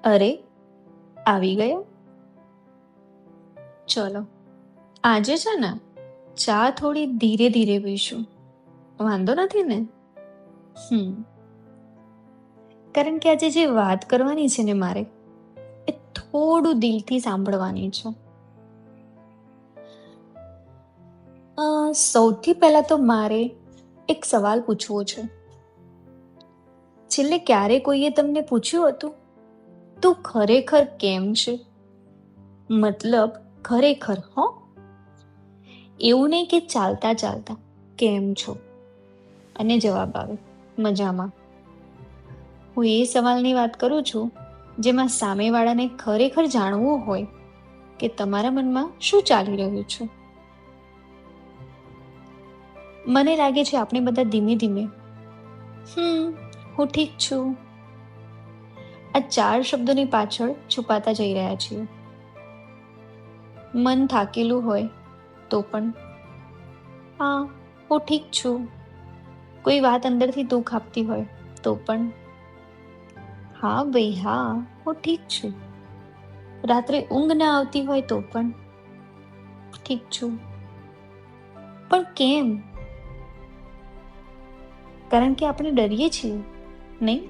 અરે, આવી ગયા? ચલો, આજે છે ને ચા થોડી ધીરે ધીરે પીશું. વાંધો નથી ને? હમ કારણ કે આજે જે વાત કરવાની છે ને મારે, એ થોડું દિલથી સાંભળવાની છે. સૌથી પહેલા તો મારે એક સવાલ પૂછવો છે. છેલ્લે ક્યારે કોઈએ તમને પૂછ્યું હતું, તું ખરેખર કેમ છે? મતલબ ખરેખર, હો. એવું નહીં કે ચાલતા ચાલતા કેમ છો અને જવાબ આવે મજામાં. હું એ સવાલની વાત કરું છું, જેમાં સામેવાળાને ખરેખર જાણવું હોય કે તમારા મનમાં શું ચાલી રહ્યું છે. મને લાગે છે આપણે બધા ધીમે ધીમે હું ઠીક છું આ 4 શબ્દોની પાછળ છુપાતા જઈ રહ્યા છીએ. મન થાકેલું હોય તો પણ હા, હું ઠીક છું. કોઈ વાત અંદરથી દુઃખ આપતી હોય તો પણ હા ભાઈ હા, હું ઠીક છું. રાત્રે ઊંઘ ના આવતી હોય તો પણ ઠીક છું. પણ કેમ? કારણ કે આપણે ડરીએ છીએ, નહીં?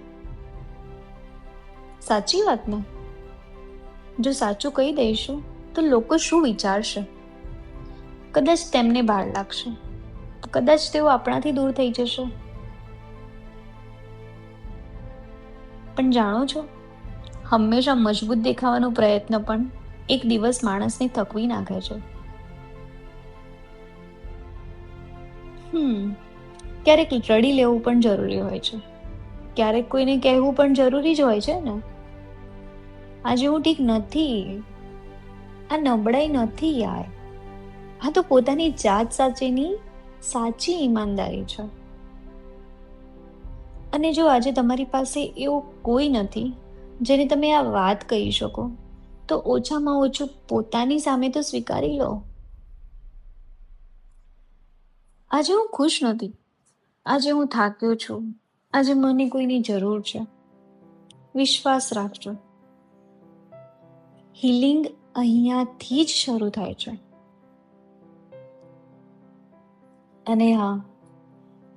સાચી વાત ને? જો સાચું કહી દઈશું તો લોકો શું વિચારશે? કદાચ તેમને બાળ લાગશે, કદાચ તેઓ આપણાથી દૂર થઈ જશે. પણ જાણો છો, હંમેશા મજબૂત દેખાવાનો પ્રયત્ન પણ એક દિવસ માણસને થકવી નાખે છે. ક્યારેક રડી લેવું પણ જરૂરી હોય છે. ક્યારેક કોઈને કહેવું પણ જરૂરી જ હોય છે ને, આજે હું ઠીક નથી, આ નબળાઈ નથી યાર, આ તો પોતાની જાત સાથેની સાચી ઈમાનદારી છે. અને જો આજે તમારી પાસે એવું કોઈ નથી જેને તમે આ વાત કહી શકો, તો ઓછામાં ઓછું પોતાની સામે તો સ્વીકારી લો. આજે હું ખુશ નથી, આજે હું થાક્યો છું, આજે મને કોઈની જરૂર છે. વિશ્વાસ રાખજો, હિલિંગ અહીંયાથી જ શરૂ થાય છે. અને હા,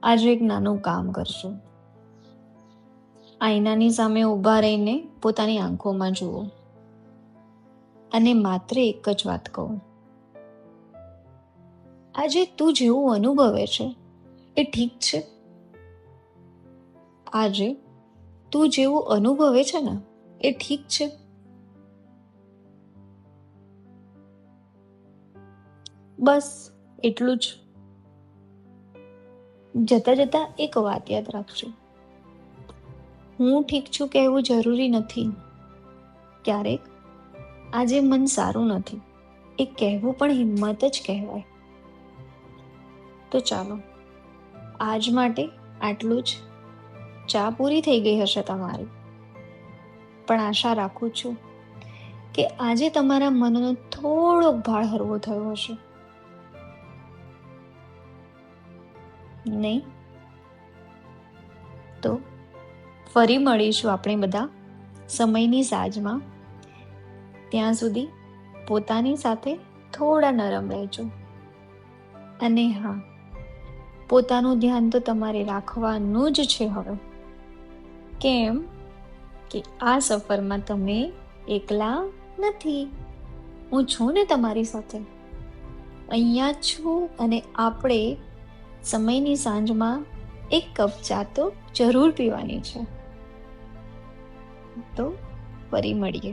આજે એક નાનું કામ કરજો. આઈનાની સામે ઊભા રહીને પોતાની આંખોમાં જુઓ અને માત્ર એક જ વાત કહો. આજે તું જેવું અનુભવે છે એ ઠીક છે. આજે તું જેવું અનુભવે છે ને એ ઠીક છે. બસ એટલું જ. જતા જતા એક વાત યાદ રાખજો, હું ઠીક છું કહેવું જરૂરી નથી. ક્યારેક આજે મન સારું નથી એ કહેવું પણ હિંમત જ કહેવાય. તો ચાલો, આજ માટે આટલું જ. ચા પૂરી થઈ ગઈ હશે તમારી, પણ આશા રાખું છું કે આજે તમારા મનનો થોડોક ભાર હળવો થયો હશે. નહીં તો ફરી મળીશું આપણે બધા સમયની સાંજમાં. ત્યાં સુધી પોતાની સાથે થોડા નરમ રહેજો. અને હા, પોતાનું ધ્યાન તો તમારે રાખવાનું જ છે હવે. કેમ કે આ સફરમાં તમે એકલા નથી. હું છું ને તમારી સાથે, અહીંયા જ છું. અને આપણે સમયની સાંજમાં એક કપ ચા તો જરૂર પીવાની છે. તો ફરી મળીએ.